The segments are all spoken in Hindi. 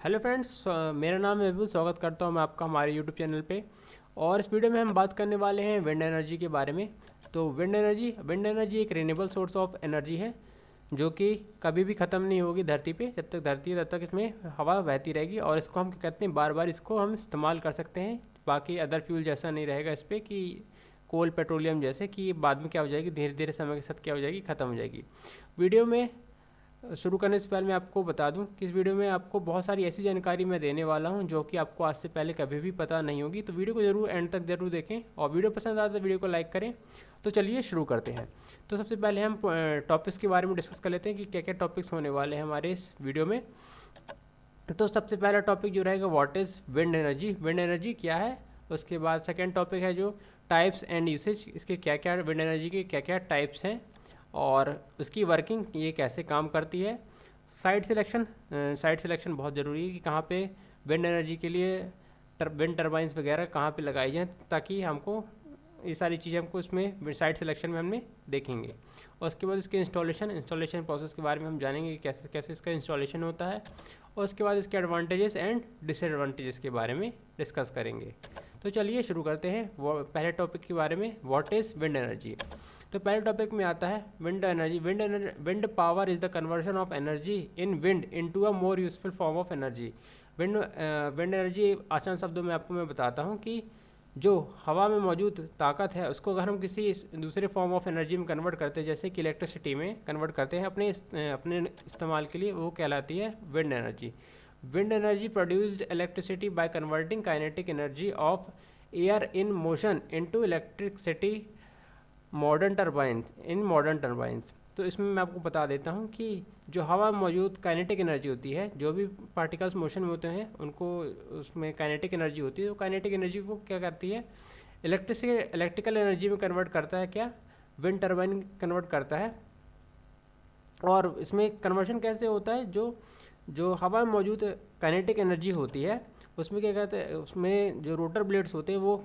हेलो फ्रेंड्स, मेरा नाम है विपुल। स्वागत करता हूं मैं आपका हमारे यूट्यूब चैनल पे। और इस वीडियो में हम बात करने वाले हैं विंड एनर्जी के बारे में। तो विंड एनर्जी एक रिन्यूएबल सोर्स ऑफ एनर्जी है जो कि कभी भी ख़त्म नहीं होगी धरती पे। जब तक धरती है तब तक इसमें हवा बहती रहेगी और इसको हम क्या कहते हैं, बार बार इसको हम इस्तेमाल कर सकते हैं। बाकी अदर फ्यूल जैसा नहीं रहेगा इस पर कि कोल पेट्रोलियम जैसे कि बाद में क्या हो जाएगी, धीरे धीरे समय के साथ क्या हो जाएगी, ख़त्म हो जाएगी। वीडियो में शुरू करने से पहले मैं आपको बता दूं कि इस वीडियो में आपको बहुत सारी ऐसी जानकारी मैं देने वाला हूं जो कि आपको आज से पहले कभी भी पता नहीं होगी। तो वीडियो को ज़रूर एंड तक ज़रूर देखें और वीडियो पसंद आए तो वीडियो को लाइक करें। तो चलिए शुरू करते हैं। तो सबसे पहले हम टॉपिक्स के बारे में डिस्कस कर लेते हैं कि क्या क्या टॉपिक्स होने वाले हैं हमारे इस वीडियो में। तो सबसे पहला टॉपिक जो रहेगा, what is wind energy, wind energy क्या है। उसके बाद सेकेंड टॉपिक है जो टाइप्स एंड यूसेज, इसके क्या क्या विंड एनर्जी के क्या क्या टाइप्स हैं और उसकी वर्किंग ये कैसे काम करती है। साइट सिलेक्शन बहुत ज़रूरी है कि कहाँ पे विंड एनर्जी के लिए विंड टर्बाइंस वगैरह कहाँ पे लगाई जाएँ, ताकि हमको ये सारी चीज़ें हमको इसमें साइट सिलेक्शन में हमने देखेंगे। और उसके बाद इसके इंस्टॉलेशन प्रोसेस के बारे में हम जानेंगे कि कैसे कैसे इसका इंस्टॉलेशन होता है। और उसके बाद इसके एडवांटेजेस एंड डिसएडवांटेजेस के बारे में डिस्कस करेंगे। तो चलिए शुरू करते हैं वो पहले टॉपिक के बारे में, व्हाट इज़ विंड एनर्जी। तो पहले टॉपिक में आता है wind energy. Wind power is the conversion of energy in wind into a more useful form of energy. Wind energy आसान शब्दों में आपको मैं बताता हूँ कि जो हवा में मौजूद ताकत है उसको अगर हम किसी दूसरे फॉर्म ऑफ एनर्जी में कन्वर्ट करते हैं, जैसे कि इलेक्ट्रिसिटी में कन्वर्ट करते हैं अपने इस्तेमाल के लिए, वो कहलाती है wind energy. Wind energy produced electricity by converting kinetic energy of air in motion into electricity modern turbines. तो इसमें मैं आपको बता देता हूँ कि जो हवा में मौजूद काइनेटिक एनर्जी होती है, जो भी पार्टिकल्स मोशन में होते हैं उनको उसमें काइनेटिक एनर्जी होती है। तो काइनेटिक एनर्जी को क्या करती है, इलेक्ट्रिकल एनर्जी में कन्वर्ट करता है, क्या विंड टर्बाइन कन्वर्ट करता है। और इसमें कन्वर्शन कैसे होता है, जो हवा में मौजूद काइनेटिक एनर्जी होती है उसमें क्या कहते हैं, उसमें जो रोटर ब्लेड्स होते हैं वो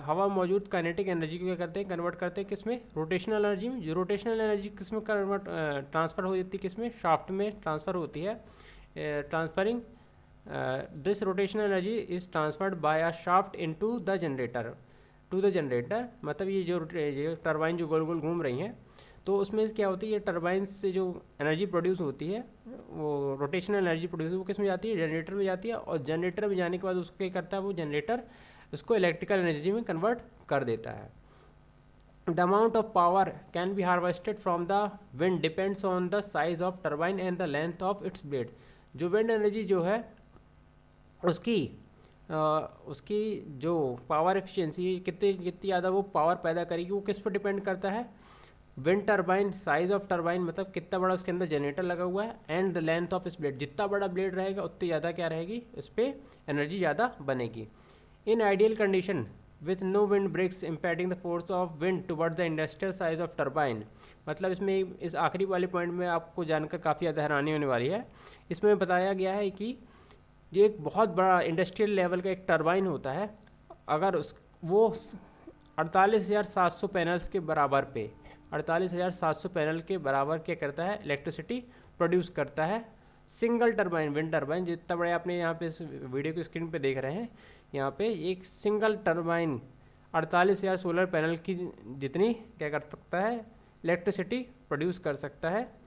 हवा में मौजूद काइनेटिक एनर्जी को क्या करते हैं, कन्वर्ट करते हैं किसमें, रोटेशनल एनर्जी में। जो रोटेशनल एनर्जी किसमें ट्रांसफ़र हो जाती है, किसमें, शाफ्ट में ट्रांसफ़र होती है। Transferring this rotational energy is transferred by a shaft into the generator. मतलब ये जो टरबाइन जो गोल गोल घूम रही हैं, तो उसमें क्या होती है, ये टरबाइन से जो एनर्जी प्रोड्यूस होती है, वो रोटेशनल एनर्जी प्रोड्यूस वो किस में जाती है, जनरेटर में जाती है। और जनरेटर में जाने के बाद उसको क्या करता है, वो जनरेटर उसको इलेक्ट्रिकल एनर्जी में कन्वर्ट कर देता है। The amount of power can be harvested from the wind depends on the size of turbine and the length of its blade. जो विंड एनर्जी जो है उसकी उसकी जो पावर एफिशिएंसी कितनी ज़्यादा वो पावर पैदा करेगी, वो किस पर डिपेंड करता है, wind turbine, size of turbine मतलब कितना बड़ा उसके अंदर जनरेटर लगा हुआ है, एंड द लेंथ ऑफ इस ब्लेड, जितना बड़ा ब्लेड रहेगा उतनी ज़्यादा क्या रहेगी, इस पर एनर्जी ज़्यादा बनेगी। In ideal condition with no wind breaks impacting the force of wind toward the industrial size of turbine. मतलब इसमें इस आखिरी वाले पॉइंट में आपको जानकर काफ़ी ज़्यादा हैरानी होने वाली है। इसमें बताया गया है कि ये एक बहुत बड़ा इंडस्ट्रियल लेवल का एक टरबाइन होता है, अगर उस वो 48,700 पैनल्स के बराबर पे 48,700 पैनल के बराबर क्या करता है, इलेक्ट्रिसिटी प्रोड्यूस करता है। सिंगल टरबाइन, विंड टरबाइन जितना बड़े आपने यहाँ पे इस वीडियो की स्क्रीन पे देख रहे हैं, यहाँ पे एक सिंगल टरबाइन 48,000 सोलर पैनल की जितनी क्या कर सकता है, इलेक्ट्रिसिटी प्रोड्यूस कर सकता है।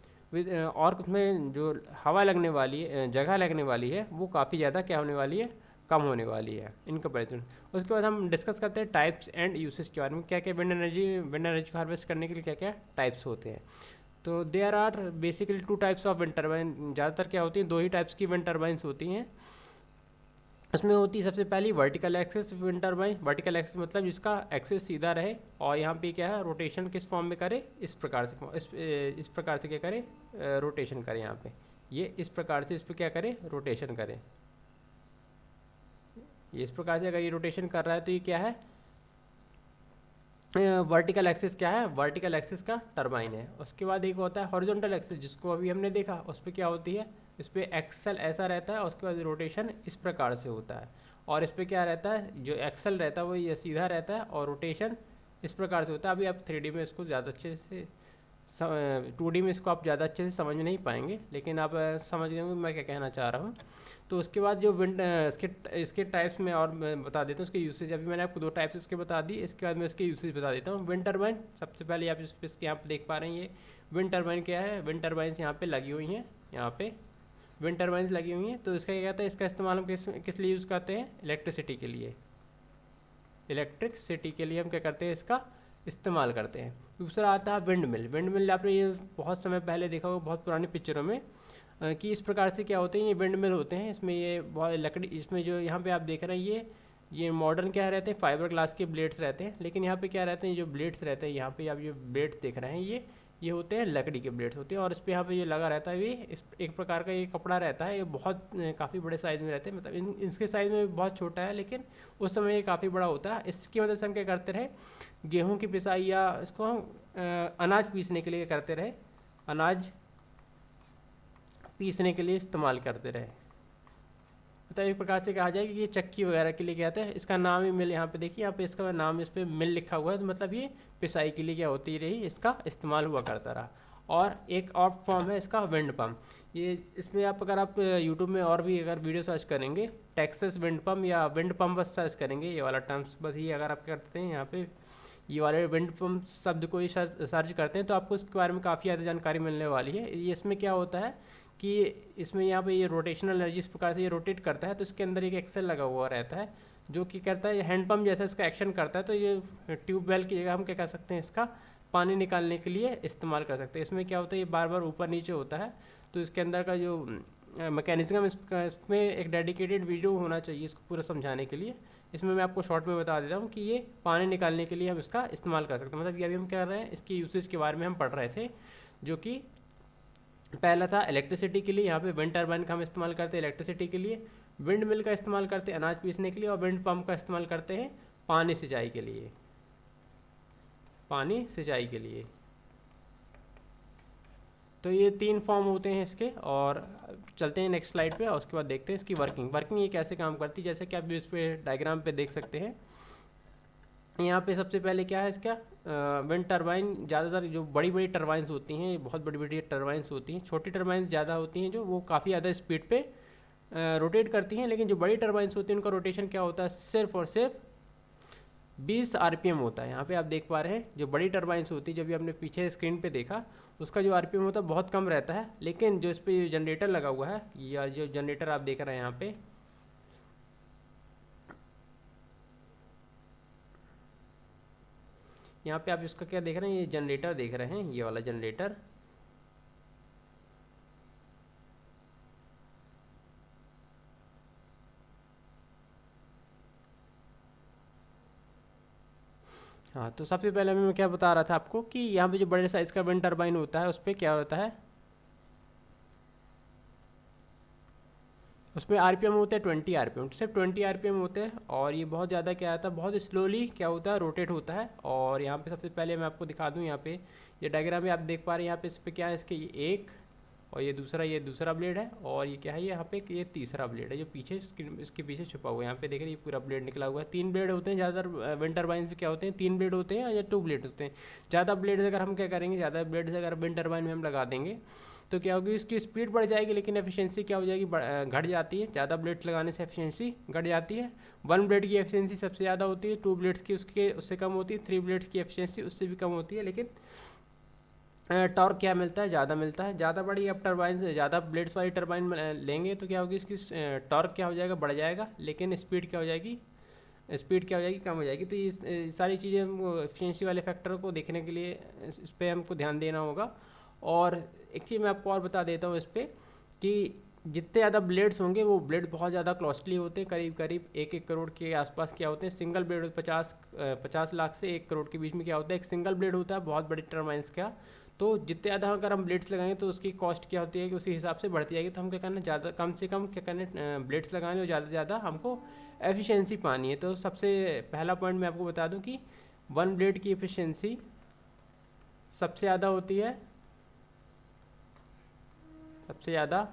और उसमें जो हवा लगने वाली है, जगह लगने वाली है, वो काफ़ी ज़्यादा क्या होने वाली है, कम होने वाली है इन कंपेरिजन। उसके बाद हम डिस्कस करते हैं टाइप्स एंड यूसेज के बारे में, क्या क्या विंड एनर्जी को हार्वेस्ट करने के लिए क्या क्या टाइप्स होते हैं। तो there are basically 2 types of wind turbine. ज़्यादातर क्या होती है, 2 ही टाइप्स की विंड टरबाइंस होती हैं। उसमें होती है सबसे पहली vertical axis wind turbine. Vertical axis मतलब जिसका एक्सिस सीधा रहे और यहाँ पे क्या है, रोटेशन किस फॉर्म में करे, इस प्रकार से क्या करे, रोटेशन करे। यहाँ पे ये इस प्रकार से इस पर क्या करे, रोटेशन करे। ये इस प्रकार से अगर ये रोटेशन कर रहा है तो ये क्या है, वर्टिकल एक्सिस क्या है, वर्टिकल एक्सिस का टरबाइन है। उसके बाद एक होता है हॉरिजॉन्टल एक्सिस, जिसको अभी हमने देखा, उस पर क्या होती है, इस पर एक्सल ऐसा रहता है, उसके बाद रोटेशन इस प्रकार से होता है। और इस पर क्या रहता है, जो एक्सल रहता है वो ये सीधा रहता है और रोटेशन इस प्रकार से होता है। अभी आप 3D में इसको ज़्यादा अच्छे से 2D में इसको आप ज़्यादा अच्छे से समझ नहीं पाएंगे, लेकिन आप समझ गए होंगे मैं क्या कहना चाह रहा हूँ। तो उसके बाद जो विंड इसके टाइप्स में और मैं बता देता हूँ इसके यूसेज। अभी मैंने आपको 2 टाइप्स इसके बता दी, इसके बाद मैं इसके यूसेज बता देता हूँ। विंड टर्बाइन, सबसे पहले आप इसके यहाँ पर देख पा रहे हैं ये विंड टर्बाइन क्या है। विंड टर्बाइंस यहाँ पे लगी हुई हैं, यहाँ पे विंड टर्बाइंस लगी हुई हैं। तो इसका क्या कहते हैं, इसका इस्तेमाल हम किस लिए यूज़ करते हैं, इलेक्ट्रिसिटी के लिए। इलेक्ट्रिसिटी के लिए हम क्या करते हैं, इसका इस्तेमाल करते हैं। दूसरा आता है विंड मिल। विंड मिल आपने ये बहुत समय पहले देखा होगा, बहुत पुरानी पिक्चरों में, कि इस प्रकार से क्या होते हैं, ये विंड मिल होते हैं। इसमें ये बहुत लकड़ी, इसमें जो यहाँ पे आप देख रहे हैं ये मॉडर्न क्या रहते हैं, फाइबर ग्लास के ब्लेड्स रहते हैं। लेकिन यहाँ पे क्या रहते हैं, जो ब्लेड्स रहते हैं, यहाँ पे आप जो ब्लेड्स देख रहे हैं ये होते हैं लकड़ी के ब्लेड्स होते हैं। और इस पर यहाँ पे ये लगा रहता है, ये एक प्रकार का ये कपड़ा रहता है। ये बहुत काफ़ी बड़े साइज़ में रहते हैं, मतलब इसके साइज़ में बहुत छोटा है, लेकिन उस समय ये काफ़ी बड़ा होता है। इसकी मदद से हम क्या करते रहे, गेहूँ की पिसाई या इसको हम अनाज पीसने के लिए करते रहे, अनाज पीसने के लिए इस्तेमाल करते रहे। मतलब एक प्रकार से कहा जाए कि ये चक्की वगैरह के लिए क्या होता है, इसका नाम ही मिल, यहाँ पे देखिए, यहाँ पे इसका नाम इस पर मिल लिखा हुआ है। तो मतलब ये पिसाई के लिए क्या होती रही, इसका इस्तेमाल हुआ करता रहा। और एक और फॉर्म है इसका विंड पम्प। ये इसमें अगर आप यूट्यूब में और भी अगर वीडियो सर्च करेंगे, टेक्सास विंड पम्प या विंड पम्प बस सर्च करेंगे, ये वाला टर्म्स बस ये अगर आप करते हैं यहाँ पे ये वाले विंड पम्प शब्द को ही सर्च करते हैं, तो आपको इसके बारे में काफ़ी ज़्यादा जानकारी मिलने वाली है। ये इसमें क्या होता है कि इसमें यहाँ पे ये रोटेशनल एनर्जी इस प्रकार से ये रोटेट करता है, तो इसके अंदर एक एक्सेल लगा हुआ रहता है जो कि करता है हैंड पंप जैसा इसका एक्शन करता है। तो ये ट्यूबवेल की जगह हम क्या कर सकते हैं, इसका पानी निकालने के लिए इस्तेमाल कर सकते हैं। इसमें क्या होता है, ये बार बार ऊपर नीचे होता है, तो इसके अंदर का जो मैकेनिज्म इसमें एक डेडिकेटेड वीडियो होना चाहिए इसको पूरा समझाने के लिए। इसमें मैं आपको शॉर्ट में बता देता हूँ कि ये पानी निकालने के लिए हम इसका इस्तेमाल कर सकते हैं। मतलब ये अभी हम क्या कर रहे हैं, इसकी यूसेज के बारे में हम पढ़ रहे थे, जो कि पहला था इलेक्ट्रिसिटी के लिए। यहाँ पे विंड टर्बाइन का हम इस्तेमाल करते हैं इलेक्ट्रिसिटी के लिए, विंड मिल का इस्तेमाल करते हैं अनाज पीसने के लिए, और विंड पंप का इस्तेमाल करते हैं पानी सिंचाई के लिए, पानी सिंचाई के लिए। तो ये 3 फॉर्म होते हैं इसके। और चलते हैं नेक्स्ट स्लाइड पे, और उसके बाद देखते हैं इसकी वर्किंग ये कैसे काम करती है। जैसे कि आप इस पे डायग्राम पे देख सकते हैं, यहाँ पे सबसे पहले क्या है इसका विंड टरबाइन। ज़्यादातर जो बड़ी बड़ी टरबाइंस होती हैं, बहुत बड़ी बड़ी टरबाइंस होती हैं। छोटी टरबाइंस ज़्यादा होती हैं, जो वो काफ़ी ज़्यादा स्पीड पे रोटेट करती हैं। लेकिन जो बड़ी टरबाइंस होती हैं उनका रोटेशन क्या होता है, सिर्फ और सिर्फ 20 RPM होता है। यहाँ पे आप देख पा रहे हैं जो बड़ी टरबाइंस होती है, जब भी आपने पीछे स्क्रीन पे देखा, उसका जो RPM होता है बहुत कम रहता है। लेकिन जो इस पर जनरेटर लगा हुआ है, या जो जनरेटर आप देख रहे हैं यहाँ पे, आप इसका क्या देख रहे हैं, ये जनरेटर देख रहे हैं, ये वाला जनरेटर। हाँ, तो सबसे पहले मैं क्या बता रहा था आपको कि यहाँ पे जो बड़े साइज़ का विंड टरबाइन होता है, उस पर क्या होता है, उसमें RPM होते हैं 20 RPM, सिर्फ 20 RPM होते हैं। और ये बहुत ज़्यादा क्या आता है, बहुत स्लोली क्या होता है, रोटेट होता है। और यहाँ पे सबसे पहले मैं आपको दिखा दूँ, यहाँ पे ये डायग्राम में आप देख पा रहे हैं, यहाँ पे इस पर क्या है, इसके ये एक और ये दूसरा ब्लेड है, और ये क्या है, यहाँ पे ये तीसरा ब्लेड है जो पीछे इसके पीछे छुपा हुआ है। यहाँ पे देख रहे हैं ये पूरा ब्लेड निकला हुआ है। 3 ब्लेड होते हैं ज़्यादातर विंड टरबाइन में, क्या होते हैं 3 ब्लेड होते हैं या 2 ब्लेड होते हैं। ज़्यादा ब्लेड अगर हम क्या करेंगे, ज़्यादा ब्लेड अगर विंड टरबाइन में हम लगा देंगे तो क्या होगी, इसकी स्पीड बढ़ जाएगी, लेकिन एफिशिएंसी क्या हो जाएगी, घट जाती है। ज़्यादा ब्लेड्स लगाने से एफिशिएंसी घट जाती है। 1 ब्लेड की एफिशिएंसी सबसे ज़्यादा होती है, 2 ब्लेड्स की उससे कम होती है, 3 ब्लेड्स की एफिशिएंसी उससे भी कम होती है। लेकिन टॉर्क क्या मिलता है, ज़्यादा मिलता है। ज़्यादा बड़ी अब टरबाइन से ज़्यादा ब्लेड्स वाली टरबाइन लेंगे तो क्या होगी, इसकी टॉर्क क्या हो जाएगा, बढ़ जाएगा, लेकिन स्पीड क्या हो जाएगी, कम हो जाएगी। तो ये सारी चीज़ें हमको एफिशिएंसी वाले फैक्टर को देखने के लिए इस पर हमको ध्यान देना होगा। और एक चीज़ मैं आपको और बता देता हूँ इस पर, कि जितने ज़्यादा ब्लेड्स होंगे वो ब्लेड बहुत ज़्यादा कॉस्टली होते हैं। करीब 1-1 करोड़ के आसपास क्या होते हैं सिंगल ब्लेड। 50 लाख से 1 करोड़ के बीच में क्या होता है, एक सिंगल ब्लेड होता है बहुत बड़ी टरबाइंस का। तो जितने ज़्यादा अगर हम ब्लेड्स लगाएंगे तो उसकी कॉस्ट क्या होती है कि उसी हिसाब से बढ़ती जाएगी। तो हम क्या करना, ज़्यादा कम से कम क्या करने ब्लेड्स लगाने, और ज़्यादा से ज़्यादा हमको एफिशिएंसी पानी है। तो सबसे पहला पॉइंट मैं आपको बता दूं कि 1 ब्लेड की एफिशिएंसी सबसे ज़्यादा होती है, सबसे ज़्यादा।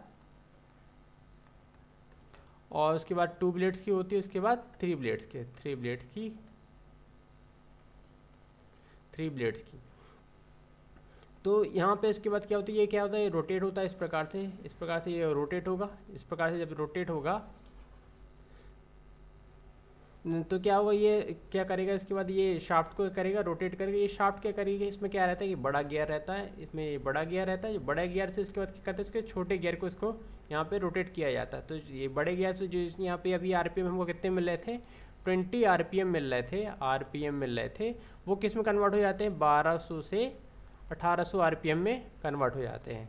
और उसके बाद 2 ब्लेड्स की होती है, उसके बाद 3 ब्लेड्स की। तो यहाँ पे इसके बाद क्या होता है, ये क्या होता है, ये रोटेट होता है इस प्रकार से ये रोटेट होगा। इस प्रकार से जब रोटेट होगा तो क्या होगा, ये क्या करेगा, इसके बाद ये शाफ्ट को करेगा, रोटेट करेगा। ये शाफ्ट क्या करेगा, इसमें क्या रहता है कि बड़ा गियर रहता है, इसमें ये बड़ा गियर रहता है। बड़ा गियर से इसके बाद क्या करते हैं, इसके छोटे गियर को इसको यहाँ पे रोटेट किया जाता है। तो ये बड़े गियर से जो यहाँ पे अभी आरपीएम हमको कितने मिल रहे थे, 20 आरपीएम मिल रहे थे, वो किस में कन्वर्ट हो जाते हैं, 1200 से 1800 आरपीएम में कन्वर्ट हो जाते हैं।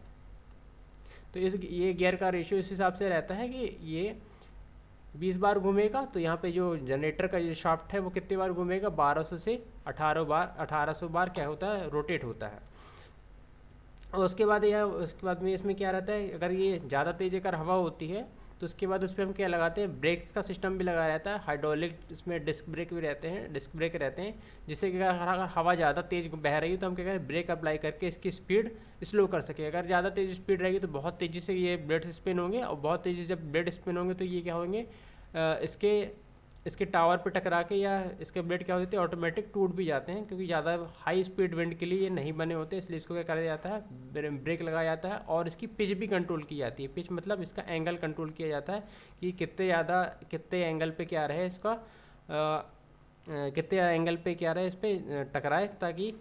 तो ये गियर का रेशियो इस हिसाब से रहता है कि ये 20 बार घूमेगा, तो यहाँ पे जो जनरेटर का जो शाफ्ट है वो कितनी बार घूमेगा, 1200 से 1800 बार क्या होता है, रोटेट होता है। और उसके बाद में इसमें क्या रहता है, अगर ये ज़्यादा तेज़ अगर हवा होती है तो उसके बाद उस पर हम क्या लगाते हैं, ब्रेक्स का सिस्टम भी लगा रहता है, हाइड्रोलिक, इसमें डिस्क ब्रेक रहते हैं, जिससे कि अगर हवा ज़्यादा तेज़ बह रही है तो हम क्या करें, ब्रेक अप्लाई करके इसकी स्पीड स्लो कर सके। अगर ज़्यादा तेज़ स्पीड रहेगी तो बहुत तेज़ी से ये ब्लेड स्पिन होंगे, और बहुत तेज़ी से जब ब्लेड स्पिन होंगे तो ये क्या होंगे, इसके टावर पे टकरा के, या इसके ब्लेड क्या होते हैं, ऑटोमेटिक टूट भी जाते हैं, क्योंकि ज़्यादा हाई स्पीड विंड के लिए ये नहीं बने होते। इसलिए इसको क्या करा जाता है, ब्रेक लगाया जाता है, और इसकी पिच भी कंट्रोल की जाती है। पिच मतलब इसका एंगल कंट्रोल किया जाता है कि कितने एंगल पे क्या रहे इसका, कितने एंगल पे क्या रहे, इस पर टकराए, ताकि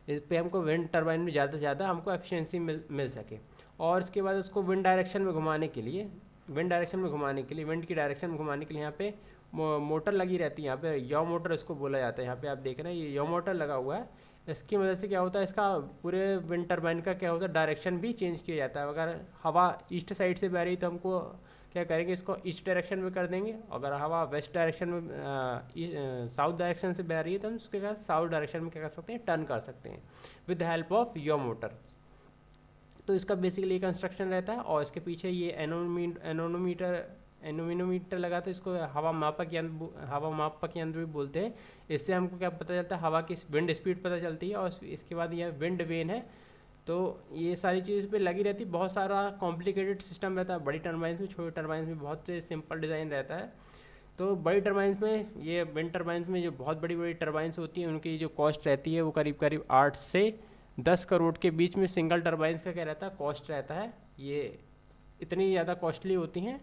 इस पर हमको विंड टर्बाइन में ज़्यादा से ज़्यादा हमको एफिशिएंसी मिल सके। और इसके बाद उसको विंड डायरेक्शन में घुमाने के लिए, विंड की डायरेक्शन में घुमाने के लिए यहाँ पे मोटर लगी रहती है। यहाँ पे यौ मोटर इसको बोला जाता है। यहाँ पे आप देख रहे हैं ये यौ मोटर लगा हुआ है। इसकी वजह से क्या होता है, इसका पूरे विंड टर्बाइन का क्या होता है, डायरेक्शन भी चेंज किया जाता है। अगर हवा ईस्ट साइड से बह रही तो हमको क्या करेंगे, इसको ईस्ट डायरेक्शन में कर देंगे। अगर हवा वेस्ट डायरेक्शन में, साउथ डायरेक्शन से बह रही है तो हम उसके बाद साउथ डायरेक्शन में क्या कर सकते हैं, टर्न कर सकते हैं विद द हेल्प ऑफ यौ मोटर। तो इसका बेसिकली कंस्ट्रक्शन रहता है। और इसके पीछे ये एनोमीटर लगा, तो इसको हवा मापक यंत्र भी बोलते हैं। इससे हमको क्या पता चलता है, हवा की विंड स्पीड पता चलती है। और इसके बाद यह विंड वेन है। तो ये सारी चीज़ पे लगी रहती है। बहुत सारा कॉम्प्लिकेटेड सिस्टम रहता है बड़ी टर्बाइंस में, छोटी टर्बाइंस में बहुत सिंपल डिज़ाइन रहता है। तो बड़ी टर्बाइंस में, ये विंड टर्बाइंस में जो बहुत बड़ी बड़ी टर्बाइंस होती हैं, उनकी जो कॉस्ट रहती है वो करीब 8 से 10 करोड़ के बीच में सिंगल टर्बाइंस का क्या रहता है, कॉस्ट रहता है। ये इतनी ज़्यादा कॉस्टली होती हैं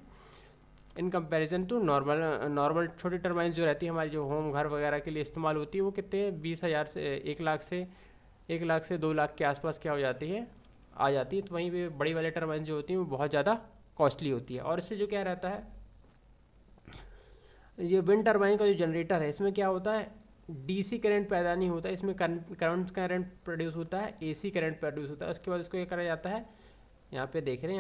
इन कंपैरिजन टू नॉर्मल छोटी टर्बाइंस जो रहती है हमारी, जो होम घर वगैरह के लिए इस्तेमाल होती है, वो कितने 20,000 से 1 लाख से 2 लाख के आसपास क्या हो जाती है, आ जाती है। तो वहीं पे बड़ी वाली टर्बाइंस जो होती हैं वो बहुत ज़्यादा कॉस्टली होती है। और इससे जो क्या रहता है, ये विंड टर्बाइन का जो जनरेटर है, इसमें क्या होता है, डीसी करंट पैदा नहीं होता, इसमें करंट प्रोड्यूस होता है, एसी करंट प्रोड्यूस होता है। उसके बाद इसको क्या करा जाता है, यहाँ पे देख रहे हैं,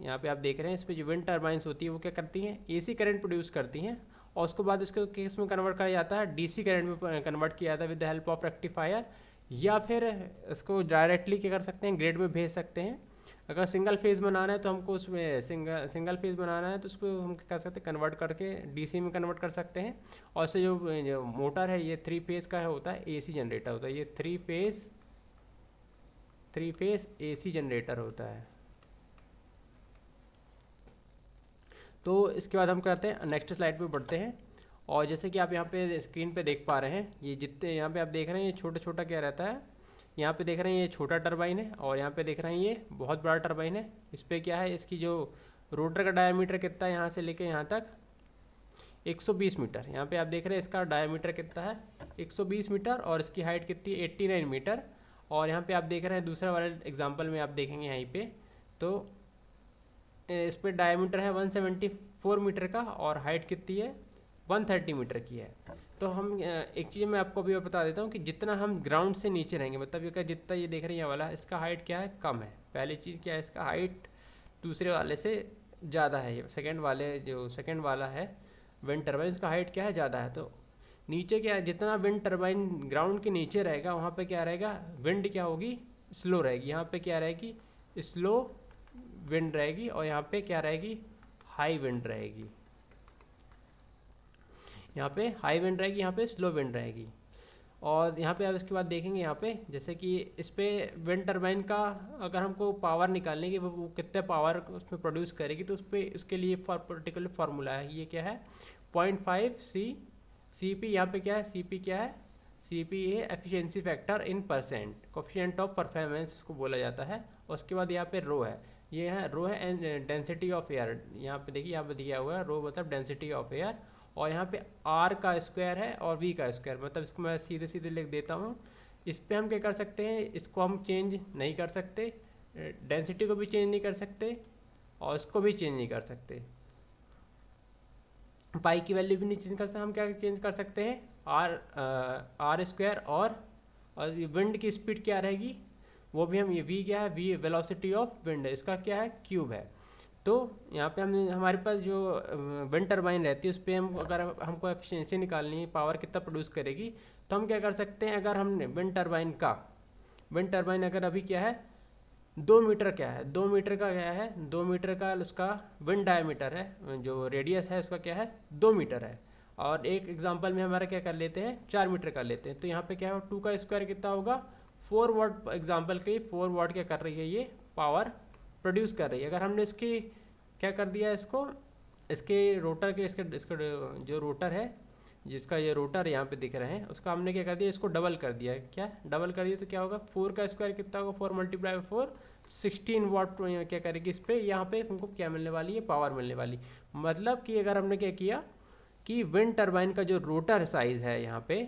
यहाँ पे आप देख रहे हैं, इस पर जो विंड टर्बाइंस होती है वो क्या करती हैं, एसी करंट प्रोड्यूस करती हैं। और उसके बाद इसको किस में कन्वर्ट करा जाता है, डीसी करंट में कन्वर्ट किया जाता है with the help of rectifier. या फिर इसको डायरेक्टली क्या कर सकते हैं, ग्रिड में भेज सकते हैं। अगर सिंगल फेज़ बनाना है तो हमको उसमें सिंगल फेज़ बनाना है तो उसको हम क्या कर सकते हैं, कन्वर्ट करके डीसी में कन्वर्ट कर सकते हैं। और से जो मोटर है ये 3 फेज़ का होता है, एसी जनरेटर होता है। ये 3 फेज़ एसी जनरेटर होता है। तो इसके बाद हम करते हैं, नेक्स्ट स्लाइड पे बढ़ते हैं। और जैसे कि आप यहाँ पे स्क्रीन पे देख पा रहे हैं, ये जितने यहाँ पे आप देख रहे हैं, ये छोटा छोटा क्या रहता है, यहाँ पे देख रहे हैं ये छोटा टरबाइन है, और यहाँ पे देख रहे हैं ये बहुत बड़ा टरबाइन है। इस पर क्या है, इसकी जो रोटर का डायमीटर कितना है, यहाँ से लेके यहाँ तक 120 मीटर। यहाँ पे आप देख रहे हैं इसका डायमीटर कितना है, 120 मीटर, और इसकी हाइट कितनी है, 89 मीटर। और यहाँ पे आप देख रहे हैं दूसरा वाले एग्जाम्पल में आप देखेंगे यहीं पे, तो इस पर डायमीटर है 174 मीटर का, और हाइट कितनी है, 130 मीटर की है। तो हम एक चीज़ मैं आपको अभी बता देता हूँ कि जितना हम ग्राउंड से नीचे रहेंगे, मतलब ये जितना ये देख रहे हैं ये वाला, इसका हाइट क्या है, कम है। पहली चीज़ क्या है, इसका हाइट दूसरे वाले से ज़्यादा है। ये सेकंड वाला है विंड टर्बाइन, इसका हाइट क्या है, ज़्यादा है। तो नीचे क्या है, जितना विंड टर्बाइन ग्राउंड के नीचे रहेगा वहाँ पर क्या रहेगा, विंड क्या होगी, स्लो रहेगी। यहाँ पर क्या रहेगी, स्लो विंड रहेगी, और यहाँ पे क्या रहेगी, हाई विंड रहेगी। यहाँ पे हाई विंड रहेगी, यहाँ पे स्लो विंड रहेगी। और यहाँ पे आप इसके बाद देखेंगे, यहाँ पे जैसे कि इस पर विंड टर्बाइन का अगर हमको पावर निकालने की, वो कितने पावर उसमें प्रोड्यूस करेगी, तो उसके लिए पर्टिकुलर फार्मूला है। ये क्या है, 0.5 CP। यहाँ पे क्या है, CP क्या है, CP है efficiency factor in percent, coefficient of performance इसको बोला जाता है। उसके बाद यहाँ पे रो है, ये है रो है एंड डेंसिटी ऑफ एयर, यहाँ पे देखिए यहाँ पे दिया हुआ है रो मतलब डेंसिटी ऑफ एयर, और यहाँ पे R का स्क्वायर है और V का स्क्वायर, मतलब इसको मैं सीधे सीधे लिख देता हूँ। इस पर हम क्या कर सकते हैं, इसको हम चेंज नहीं कर सकते, डेंसिटी को भी चेंज नहीं कर सकते और इसको भी चेंज नहीं कर सकते, पाई की वैल्यू भी नहीं चेंज कर सकते। हम क्या चेंज कर सकते हैं, आर स्क्वायर, और विंड की स्पीड क्या रहेगी वो भी हम, ये वी क्या है, वी वेलोसिटी ऑफ विंड, इसका क्या है, क्यूब है। तो यहाँ पे हम हमारे पास जो विंड टरबाइन रहती है उस पर हम अगर हमको एफिशिएंसी निकालनी है, पावर कितना प्रोड्यूस करेगी, तो हम क्या कर सकते हैं, अगर हमने विंड टरबाइन अगर अभी क्या है 2 मीटर, क्या है 2 मीटर का, क्या है 2 मीटर का उसका विंड डायमीटर है, जो रेडियस है उसका क्या है 2 मीटर है, और एक एग्जांपल में हमारा क्या कर लेते हैं 4 मीटर कर लेते हैं, तो यहाँ पे क्या है 2 का स्क्वायर कितना होगा 4 वाट, एग्जांपल के 4 वाट क्या कर रही है, ये पावर प्रोड्यूस कर रही है। अगर हमने इसकी क्या कर दिया, इसको इसके रोटर के इसका जो रोटर है, जिसका ये रोटर यहाँ पे दिख रहे हैं, उसका हमने क्या कर दिया, इसको डबल कर दिया है, क्या डबल कर दिया, तो क्या होगा 4 का स्क्वायर कितना होगा 4 मल्टीप्लाई बाई 4, 16 वाट क्या करेगी इस पर, यहाँ पे हमको क्या मिलने वाली है, पावर मिलने वाली। मतलब कि अगर हमने क्या किया कि विंड टरबाइन का जो रोटर साइज़ है, यहाँ पे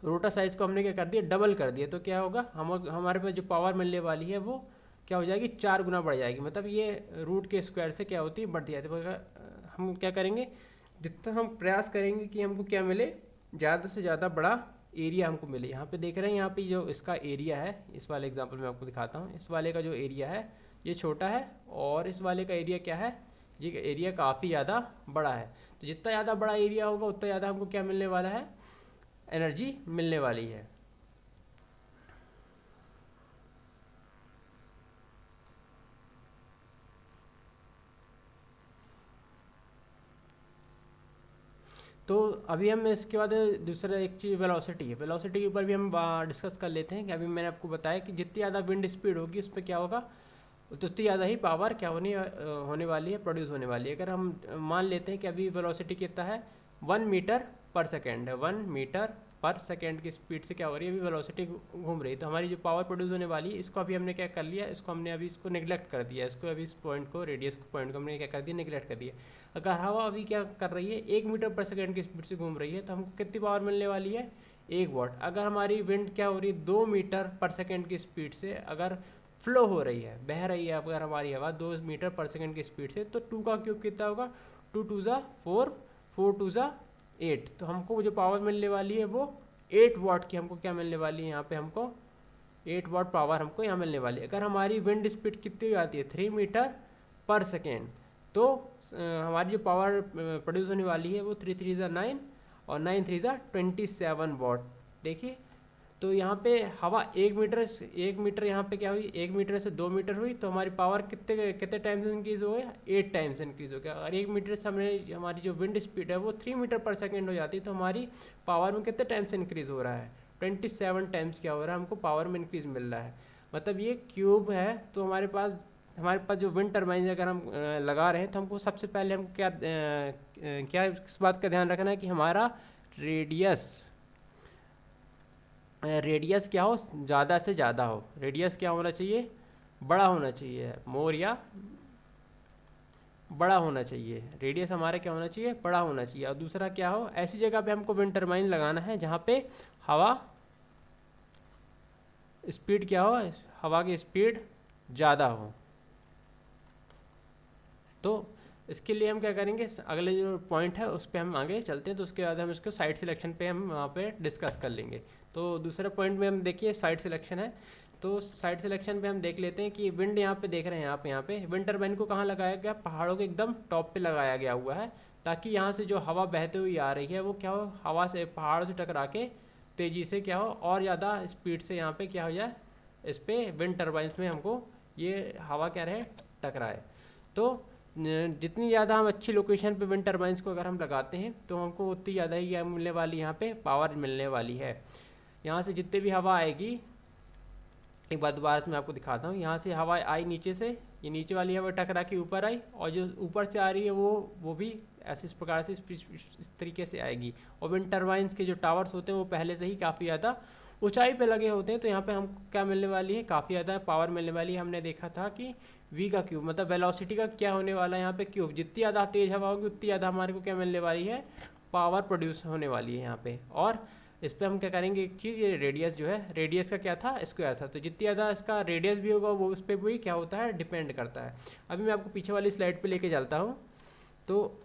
रोटर साइज़ को हमने क्या कर दिया, डबल कर दिया, तो क्या होगा हमारे पास जो पावर मिलने वाली है वो क्या हो जाएगी, 4 गुना बढ़ जाएगी। मतलब ये रूट के स्क्वायर से क्या होती है, बढ़ती जाती है। हम क्या करेंगे, जितना हम प्रयास करेंगे कि हमको क्या मिले, ज़्यादा से ज़्यादा बड़ा एरिया हमको मिले। यहाँ पे देख रहे हैं, यहाँ पे जो इसका एरिया है, इस वाले एग्जांपल में आपको दिखाता हूँ, इस वाले का जो एरिया है ये छोटा है, और इस वाले का एरिया क्या है, ये एरिया काफ़ी ज़्यादा बड़ा है। तो जितना ज़्यादा बड़ा एरिया होगा उतना ज़्यादा हमको क्या मिलने वाला है, एनर्जी मिलने वाली है। तो अभी हम इसके बाद दूसरा एक चीज़ वेलोसिटी है, वेलोसिटी के ऊपर भी हम डिस्कस कर लेते हैं कि अभी मैंने आपको बताया कि जितनी ज़्यादा विंड स्पीड होगी उस पर क्या होगा, उतनी ज़्यादा ही पावर क्या होने वाली है, प्रोड्यूस होने वाली है। अगर हम मान लेते हैं कि अभी वेलोसिटी कितना है 1 मीटर पर सेकेंड है, 1 मीटर पर सेकेंड की स्पीड से क्या हो रही है, अभी वेलोसिटी घूम रही है, तो हमारी जो पावर प्रोड्यूस होने वाली है, इसको अभी हमने क्या कर लिया, इसको हमने अभी इसको नेग्लेक्ट कर दिया, इसको अभी इस पॉइंट को, रेडियस पॉइंट को हमने क्या कर दिया, नेग्लेक्ट कर दिया। अगर हवा अभी क्या कर रही है 1 मीटर पर सेकेंड की स्पीड से घूम रही है, तो हमको कितनी पावर मिलने वाली है, 1 वाट। अगर हमारी विंड क्या हो रही है 2 मीटर पर सेकेंड की स्पीड से अगर फ्लो हो रही है, बह रही है अगर हमारी हवा 2 मीटर पर सेकेंड की स्पीड से, तो 2 का क्यूब कितना होगा, 2 2 ज़ा 4, 4 2 ज़ा 8, तो हमको जो पावर मिलने वाली है वो 8 वाट की हमको क्या मिलने वाली है, यहाँ पे हमको 8 वाट पावर हमको यहाँ मिलने वाली है। अगर हमारी विंड स्पीड कितनी आती है 3 मीटर पर सेकेंड, तो हमारी जो पावर प्रोड्यूस होने वाली है वो 3 3 ज़ा 9 और 9 3 ज़ा 27 वाट। देखिए तो यहाँ पे हवा 1 मीटर यहाँ पे क्या हुई, 1 मीटर से 2 मीटर हुई, तो हमारी पावर कितने टाइम्स इंक्रीज़ हो गया, 8 टाइम्स इंक्रीज़ हो गया। और 1 मीटर से हमारी जो विंड स्पीड है वो 3 मीटर पर सेकेंड हो जाती है, तो हमारी पावर में कितने टाइम्स इंक्रीज़ हो रहा है, 27 टाइम्स क्या हो रहा है, हमको पावर में इंक्रीज़ मिल रहा है। मतलब ये क्यूब है, तो हमारे पास जो विंड टर्बाइन अगर हम लगा रहे हैं, तो हमको सबसे पहले हमको क्या इस बात का ध्यान रखना है कि हमारा रेडियस क्या हो, ज़्यादा से ज़्यादा हो, रेडियस क्या होना चाहिए, बड़ा होना चाहिए, मोर या बड़ा होना चाहिए, रेडियस हमारा क्या होना चाहिए, बड़ा होना चाहिए। और दूसरा क्या हो, ऐसी जगह पे हमको विंड टर्बाइन लगाना है जहाँ पे हवा स्पीड क्या हो, हवा की स्पीड ज़्यादा हो। तो इसके लिए हम क्या करेंगे, अगले जो पॉइंट है उस पर हम आगे चलते हैं, तो उसके बाद हम इसको साइट सिलेक्शन पे हम वहाँ पे डिस्कस कर लेंगे। तो दूसरे पॉइंट में हम देखिए साइट सिलेक्शन है, तो साइट सिलेक्शन पे हम देख लेते हैं कि विंड यहाँ पे देख रहे हैं आप, यहाँ पे विंड टर्बाइन को कहाँ लगाया गया, पहाड़ों के एकदम टॉप पे लगाया गया हुआ है, ताकि यहाँ से जो हवा बहते हुई आ रही है वो क्या हो, हवा से पहाड़ों से टकरा के तेज़ी से क्या हो और ज़्यादा स्पीड से यहाँ पे क्या हो जाए, इस पर विंड टर्बाइंस में हमको ये हवा क्या रहे टकराए। तो जितनी ज़्यादा हम अच्छी लोकेशन पे विंड टर्बाइंस को अगर हम लगाते हैं तो हमको उतनी ज़्यादा ही क्या मिलने वाली, यहाँ पे पावर मिलने वाली है। यहाँ से जितने भी हवा आएगी, एक बार दोबारा से मैं आपको दिखाता हूँ, यहाँ से हवा आई नीचे से ये नीचे वाली हवा टकरा के ऊपर आई, और जो ऊपर से आ रही है वो भी ऐसे इस प्रकार से इस तरीके से आएगी। और विंड टर्बाइंस के जो टावर्स होते हैं वो पहले से ही काफ़ी ज़्यादा ऊंचाई पे लगे होते हैं, तो यहाँ पे हमको क्या मिलने वाली है, काफ़ी ज़्यादा पावर मिलने वाली है। हमने देखा था कि v का क्यूब मतलब वेलोसिटी का क्या होने वाला है यहाँ पे क्यूब, जितनी ज़्यादा तेज़ हवा होगी उतनी ज़्यादा हमारे को क्या मिलने वाली है, पावर प्रोड्यूस होने वाली है यहाँ पे। और इस पर हम क्या करेंगे, एक चीज़, ये रेडियस जो है, रेडियस का क्या था, स्क्वायर था, तो जितनी ज़्यादा इसका रेडियस भी होगा वो उस पर भी क्या होता है, डिपेंड करता है। अभी मैं आपको पीछे वाली स्लाइड पे लेके चलता हूँ, तो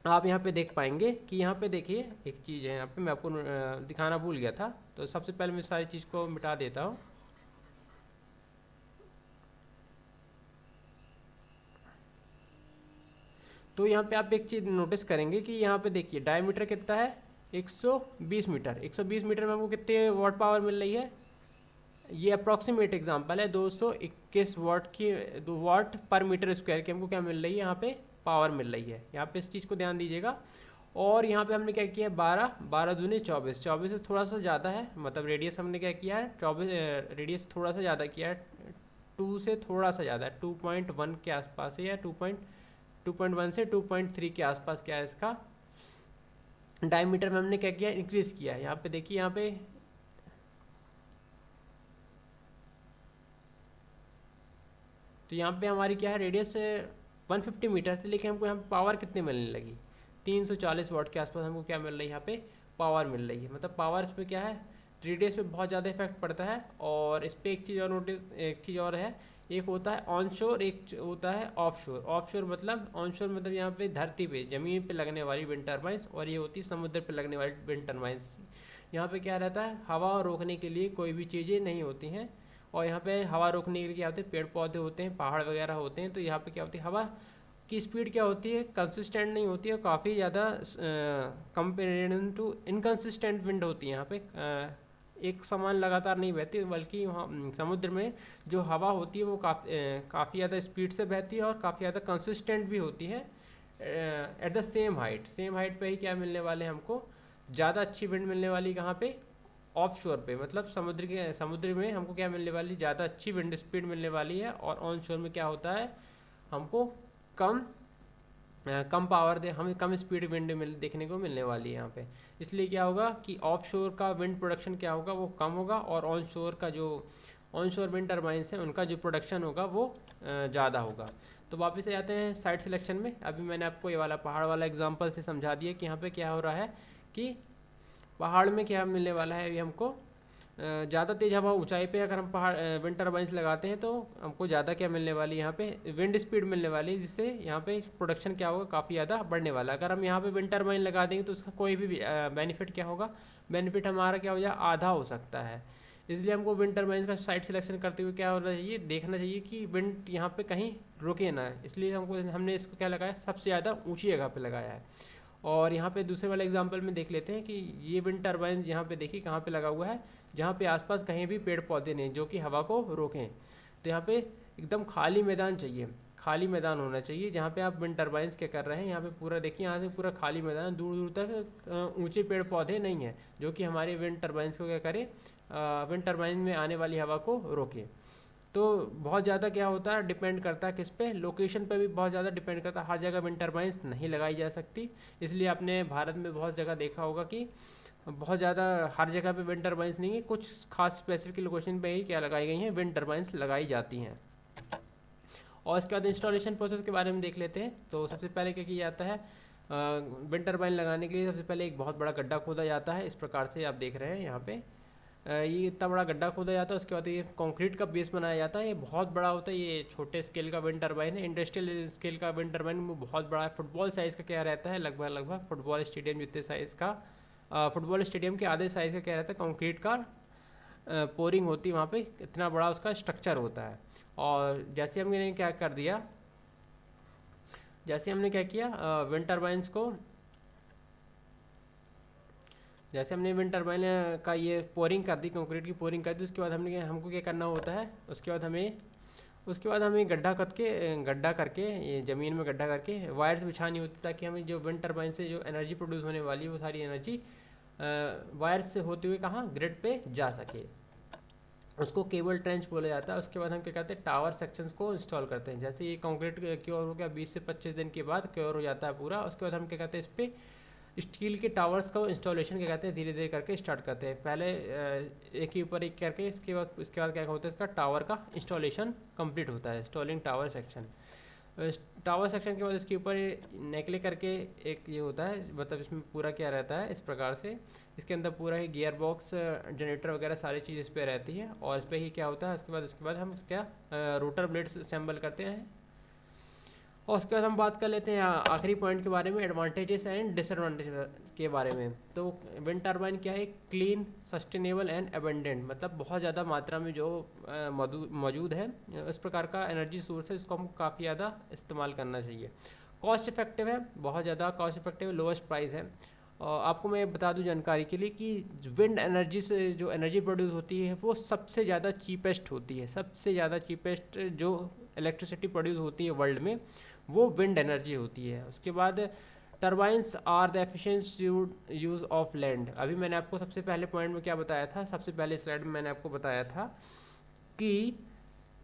आप यहाँ पे देख पाएंगे कि यहाँ पे देखिए एक चीज़ है, यहाँ पे मैं आपको दिखाना भूल गया था, तो सबसे पहले मैं सारी चीज़ को मिटा देता हूँ। तो यहाँ पे आप एक चीज़ नोटिस करेंगे कि यहाँ पे देखिए डायमीटर कितना है, 120 मीटर। 120 मीटर में हमको कितने वाट पावर मिल रही है, ये अप्रॉक्सीमेट एग्जांपल है, 221 वाट की, 2 वाट पर मीटर स्क्वायर की हमको क्या मिल रही है, यहाँ पे पावर मिल रही है। यहाँ पे इस चीज़ को ध्यान दीजिएगा। और यहाँ पे हमने क्या किया है, 12 दूनी 24, 24 से थोड़ा सा ज़्यादा है, मतलब रेडियस हमने क्या किया है, 24 रेडियस थोड़ा सा ज़्यादा किया है, 2 से थोड़ा सा ज़्यादा है, 2.1 के आसपास है, या 2.1 से 2.3 के आसपास क्या है इसका डायमीटर में हमने क्या किया, इंक्रीज़ किया है। यहाँ पे देखिए, यहाँ पे तो यहाँ पे हमारी क्या है, रेडियस 150 मीटर थी, लेकिन हमको यहाँ पे पावर कितनी मिलने लगी, 340 वाट के आसपास हमको क्या मिल रही है, यहाँ पे पावर मिल रही है। मतलब पावर इस पर क्या है, रेडियस पे बहुत ज़्यादा इफेक्ट पड़ता है। और इस पर एक चीज़ और नोटिस, एक चीज़ और है, एक होता है ऑन शोर, एक होता है ऑफ शोर। ऑफ शोर मतलब, ऑन शोर मतलब यहाँ पे धरती पे, ज़मीन पे लगने वाली विंड टर्बाइंस, और ये होती है समुद्र पे लगने वाली विंड टर्बाइंस। यहाँ पे क्या रहता है, हवा रोकने के लिए कोई भी चीज़ें नहीं होती हैं, और यहाँ पे हवा रोकने के लिए क्या होते हैं, पेड़ पौधे होते हैं, पहाड़ वगैरह होते हैं। तो यहाँ पे क्या होती है, हवा की स्पीड क्या होती है, कंसिस्टेंट नहीं होती है, काफ़ी ज़्यादा कंपेरिजन टू इनकंसिस्टेंट विंड होती है। यहाँ पे एक समान लगातार नहीं बहती, बल्कि समुद्र में जो हवा होती है वो काफ़ी ज़्यादा स्पीड से बहती है, और काफ़ी ज़्यादा कंसिस्टेंट भी होती है एट द सेम हाइट पे ही क्या मिलने वाले हैं हमको, ज़्यादा अच्छी विंड मिलने वाली कहाँ पे, ऑफ शोर पे, मतलब समुद्र में हमको क्या मिलने वाली, ज़्यादा अच्छी विंड स्पीड मिलने वाली है। और ऑन शोर में क्या होता है, हमको कम पावर हमें कम स्पीड विंड देखने को मिलने वाली है यहाँ पे। इसलिए क्या होगा कि ऑफ शोर का विंड प्रोडक्शन क्या होगा, वो कम होगा, और ऑन शोर का जो ऑन शोर विंड टर्बाइंस हैं उनका जो प्रोडक्शन होगा वो ज़्यादा होगा। तो वापस से आते हैं साइड सिलेक्शन में। अभी मैंने आपको ये वाला पहाड़ वाला एग्जांपल से समझा दिया कि यहाँ पे क्या हो रहा है, कि पहाड़ में क्या मिलने वाला है, अभी हमको ज़्यादा तेज़ हवा ऊंचाई पे अगर हम पहाड़ विंड टर्बाइंस लगाते हैं तो हमको ज़्यादा क्या मिलने वाली है, यहाँ पे विंड स्पीड मिलने वाली है, जिससे यहाँ पे प्रोडक्शन क्या होगा, काफ़ी ज़्यादा बढ़ने वाला है। अगर हम यहाँ पे विंड टर्बाइन लगा देंगे तो उसका कोई भी बेनिफिट क्या होगा, बेनिफिट हमारा क्या हो जाए, आधा हो सकता है। इसलिए हमको विंड टर्बाइन का साइड सिलेक्शन करते हुए क्या होना चाहिए, देखना चाहिए कि विंड यहाँ पे कहीं रुके ना, इसलिए हमने इसको क्या लगाया, सबसे ज़्यादा ऊँची जगह पर लगाया है। और यहाँ पे दूसरे वाले एग्जांपल में देख लेते हैं कि ये विंड टर्बाइन यहाँ पे देखिए कहाँ पे लगा हुआ है, जहाँ पे आसपास कहीं भी पेड़ पौधे नहीं जो कि हवा को रोकें। तो यहाँ पे एकदम खाली मैदान चाहिए, खाली मैदान होना चाहिए जहाँ पे आप विंड टर्बाइंस क्या कर रहे हैं। यहाँ पे पूरा देखिए, यहाँ से पूरा खाली मैदान, दूर दूर तक ऊंचे पेड़ पौधे नहीं हैं जो कि हमारे विंड टर्बाइंस को क्या करें, विंड टर्बाइन में आने वाली हवा को रोके। तो बहुत ज़्यादा क्या होता है, डिपेंड करता है किस पे, लोकेशन पे भी बहुत ज़्यादा डिपेंड करता है। हर जगह विंड टर्बाइंस नहीं लगाई जा सकती, इसलिए आपने भारत में बहुत जगह देखा होगा कि बहुत ज़्यादा हर जगह पे विंड टर्बाइंस नहीं है, कुछ खास स्पेसिफिक लोकेशन पे ही क्या लगाई गई हैं, विंड टर्बाइंस लगाई जाती हैं। और इसके बाद इंस्टॉलेशन प्रोसेस के बारे में देख लेते हैं। तो सबसे पहले क्या किया जाता है, विंड टर्बाइन लगाने के लिए सबसे पहले एक बहुत बड़ा गड्ढा खोदा जाता है, इस प्रकार से आप देख रहे हैं यहाँ पे ये इतना बड़ा गड्ढा खोदा जाता है। उसके बाद ये कंक्रीट का बेस बनाया जाता है, ये बहुत बड़ा होता है, ये छोटे स्केल का विंड टर्बाइन है। इंडस्ट्रियल स्केल का विंड टर्बाइन वो बहुत बड़ा है, फुटबॉल साइज़ का क्या रहता है, लगभग फुटबॉल स्टेडियम जितने साइज़ का, फुटबॉल स्टेडियम के आधे साइज़ का क्या रहता है, कंक्रीट का पोरिंग होती है वहाँ पे, इतना बड़ा उसका स्ट्रक्चर होता है। और जैसे हमने क्या कर दिया, जैसे हमने क्या किया विंड टर्बाइंस को, जैसे हमने विंड टर्बाइन का ये पोरिंग कर दी, कंक्रीट की पोरिंग कर दी, उसके बाद हमको क्या करना होता है, उसके बाद हमें गड्ढा करके ये ज़मीन में गड्ढा करके वायर्स बिछानी होती है, ताकि हमें जो विंड टर्बाइन से जो एनर्जी प्रोड्यूस होने वाली है वो सारी एनर्जी वायर्स से होते हुए कहाँ, ग्रिड पे जा सके। उसको केबल ट्रेंच बोला जाता है। उसके बाद हम क्या करते हैं, टावर सेक्शंस को इंस्टॉल करते हैं। जैसे ये कंक्रीट क्योर हो गया, 20 से 25 दिन के बाद क्योर हो जाता है पूरा। उसके बाद हम क्या करते हैं, इस पर स्टील के टावर्स का इंस्टॉलेशन क्या कहते हैं धीरे धीरे करके स्टार्ट करते हैं। पहले एक ही ऊपर एक करके, इसके बाद क्या होता है, इसका टावर का इंस्टॉलेशन कंप्लीट होता है, installing tower section. Tower section के बाद इसके ऊपर नेकले करके एक ये होता है, मतलब इसमें पूरा क्या रहता है इस प्रकार से, इसके अंदर पूरा ही गियर बॉक्स, जनरेटर वगैरह सारी चीज़ इस पर रहती है। और इस पर ही क्या होता है, उसके बाद हम क्या रोटर ब्लेड्स असेंबल करते हैं। और उसके बाद हम बात कर लेते हैं आखिरी पॉइंट के बारे में, एडवांटेजेस एंड डिसएडवांटेजेस के बारे में। तो विंड टर्बाइन क्या है, क्लीन, सस्टेनेबल एंड एबंडेंट, मतलब बहुत ज़्यादा मात्रा में जो मौजूद है इस प्रकार का एनर्जी सोर्स है, इसको हम काफ़ी ज़्यादा इस्तेमाल करना चाहिए। कॉस्ट इफेक्टिव है, बहुत ज़्यादा कॉस्ट इफेक्टिव, लोएस्ट प्राइस है। और आपको मैं बता दूं जानकारी के लिए कि विंड एनर्जी से जो एनर्जी प्रोड्यूस होती है वो सबसे ज़्यादा चीपेस्ट होती है। सबसे ज़्यादा चीपेस्ट जो इलेक्ट्रिसिटी प्रोड्यूस होती है वर्ल्ड में वो विंड एनर्जी होती है। उसके बाद turbines are the efficient use of land. अभी मैंने आपको सबसे पहले पॉइंट में क्या बताया था, सबसे पहले स्लाइड में मैंने आपको बताया था कि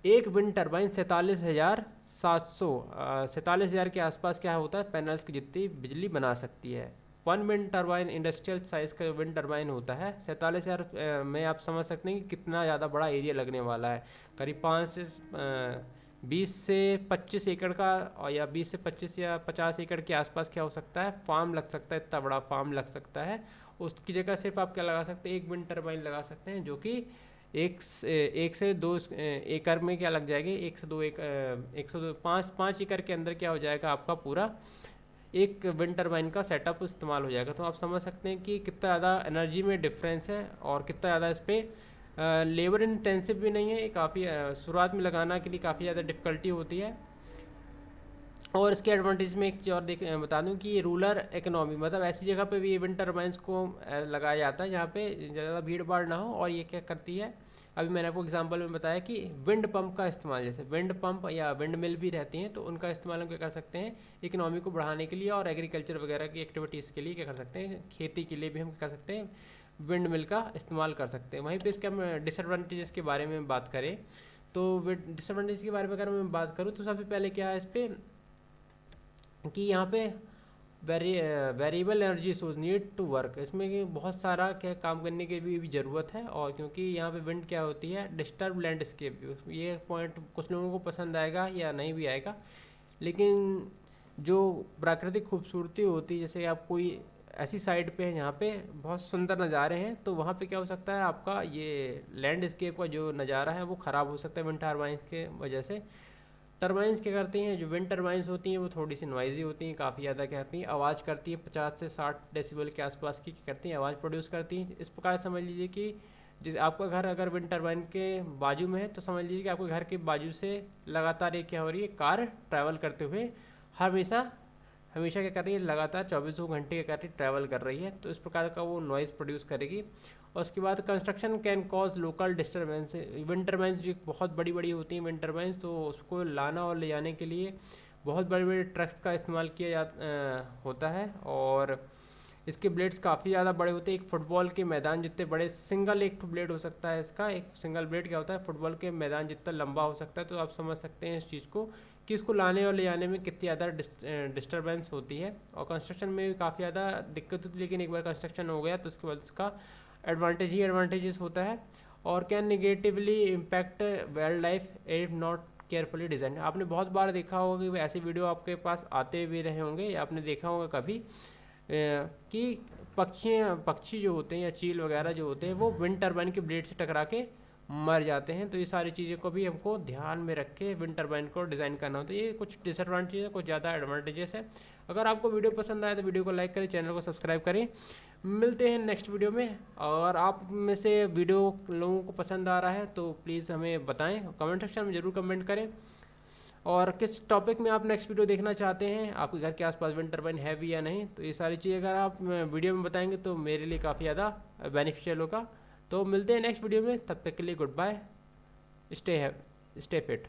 एक विंड टर्बाइन 47,000 के आसपास क्या होता है, पैनल्स की जितनी बिजली बना सकती है। One wind turbine industrial size का विंड टर्बाइन होता है 47,000 में। आप समझ सकते हैं कि कितना ज़्यादा बड़ा एरिया लगने वाला है, करीब 20 से 25 एकड़ का, और या 20 से 25 या 50 एकड़ के आसपास क्या हो सकता है, फार्म लग सकता है, इतना बड़ा फार्म लग सकता है। उसकी जगह सिर्फ आप क्या लगा सकते हैं, एक विंड टर्बाइन लगा सकते हैं, जो कि एक से दो एकड़ में क्या लग जाएगी, 5 एकड़ के अंदर क्या हो जाएगा, आपका पूरा एक विंड टर्बाइन का सेटअप इस्तेमाल हो जाएगा। तो आप समझ सकते हैं कि कितना ज़्यादा एनर्जी में डिफरेंस है और कितना ज़्यादा इस पर लेबर इंटेंसिव भी नहीं है। ये काफ़ी शुरुआत में लगाना के लिए काफ़ी ज़्यादा डिफ़िकल्टी होती है। और इसके एडवांटेज में एक चीज़ और बता दूं कि ये रूरल इकोनॉमी, मतलब ऐसी जगह पे भी विंड टर्बाइंस को लगाया जाता है जहाँ पे ज़्यादा भीड़ भाड़ ना हो। और ये क्या करती है, अभी मैंने आपको एग्जांपल में बताया कि विंड पंप का इस्तेमाल, जैसे विंड पंप या विंड मिल भी रहती हैं, तो उनका इस्तेमाल हम क्या कर सकते हैं, इकोनॉमी को बढ़ाने के लिए और एग्रीकल्चर वगैरह की एक्टिविटीज़ के लिए क्या कर सकते हैं, खेती के लिए भी हम कर सकते हैं, विंड मिल का इस्तेमाल कर सकते हैं। वहीं पर इसके हम डिसएडवांटेजेस के बारे में बात करें, तो डिसएडवांटेज के बारे में अगर मैं बात करूँ तो सबसे पहले क्या है इस पर कि यहाँ पे variable energy source need to work, इसमें कि बहुत सारा क्या काम करने की भी ज़रूरत है। और क्योंकि यहाँ पे विंड क्या होती है, डिस्टर्ब लैंडस्केप व्यू, ये पॉइंट कुछ लोगों को पसंद आएगा या नहीं भी आएगा, लेकिन जो प्राकृतिक खूबसूरती होती है, जैसे आप कोई ऐसी साइड पे है जहाँ पे बहुत सुंदर नज़ारे हैं, तो वहाँ पे क्या हो सकता है, आपका ये लैंडस्केप का जो नज़ारा है वो ख़राब हो सकता है विंड टर्बाइंस के वजह से। टर्बाइंस क्या करती हैं, जो विंड टर्बाइंस होती हैं वो थोड़ी सी नॉइजी होती हैं, काफ़ी ज़्यादा क्या करती हैं, आवाज़ करती है, 50 से 60 डेसिबल के आसपास की क्या करती हैं, आवाज़ प्रोड्यूस करती हैं। इस प्रकार समझ लीजिए कि जिस आपका घर अगर विंड टर्बाइन के बाजू में है, तो समझ लीजिए कि आपके घर के बाजू से लगातार ये क्या हो रही है, कार ट्रैवल करते हुए हमेशा क्या कर रही है, लगातार 24 घंटे क्या कर रही है, ट्रैवल कर रही है। तो इस प्रकार का वो नॉइज़ प्रोड्यूस करेगी। और उसके बाद construction can cause local disturbance. Wind turbines जो बहुत बड़ी बड़ी होती हैं विंड टर्बाइंस, तो उसको लाना और ले जाने के लिए बहुत बड़े बड़े ट्रक्स का इस्तेमाल किया होता है। और इसके ब्लेड्स काफ़ी ज़्यादा बड़े होते हैं, एक फुटबॉल के मैदान जितने बड़े, सिंगल एक ब्लेड हो सकता है इसका, एक सिंगल ब्लेड क्या होता है, फुटबॉल के मैदान जितना लंबा हो सकता है। तो आप समझ सकते हैं इस चीज़ को कि इसको लाने और ले जाने में कितनी ज़्यादा डिस्टर्बेंस होती है। और कंस्ट्रक्शन में भी काफ़ी ज़्यादा दिक्कत होती है, लेकिन एक बार कंस्ट्रक्शन हो गया तो उसके बाद इसका एडवांटेजेस होता है। और can negatively impact wild life if not carefully design. आपने बहुत बार देखा होगा कि ऐसे वीडियो आपके पास आते भी रहे होंगे, या आपने देखा होगा कभी कि पक्षी जो होते हैं या चील वगैरह जो होते हैं वो विंड टर्बाइन के ब्लेड से टकरा के मर जाते हैं। तो ये सारी चीज़ों को भी हमको ध्यान में रख के विंड टर्बाइन को डिज़ाइन करना होता है। ये कुछ डिसएडवांटेज है, कुछ ज़्यादा एडवांटेजेस है। अगर आपको वीडियो पसंद आए तो वीडियो को लाइक करें, चैनल को सब्सक्राइब करें। मिलते हैं नेक्स्ट वीडियो में। और आप में से वीडियो लोगों को पसंद आ रहा है तो प्लीज़ हमें बताएं, कमेंट सेक्शन में ज़रूर कमेंट करें। और किस टॉपिक में आप नेक्स्ट वीडियो देखना चाहते हैं, आपके घर के आसपास विंड टर्बाइन है भी या नहीं, तो ये सारी चीज़ अगर आप वीडियो में बताएंगे तो मेरे लिए काफ़ी ज़्यादा बेनिफिशियल होगा। तो मिलते हैं नेक्स्ट वीडियो में, तब तक के लिए गुड बाय, स्टे फिट।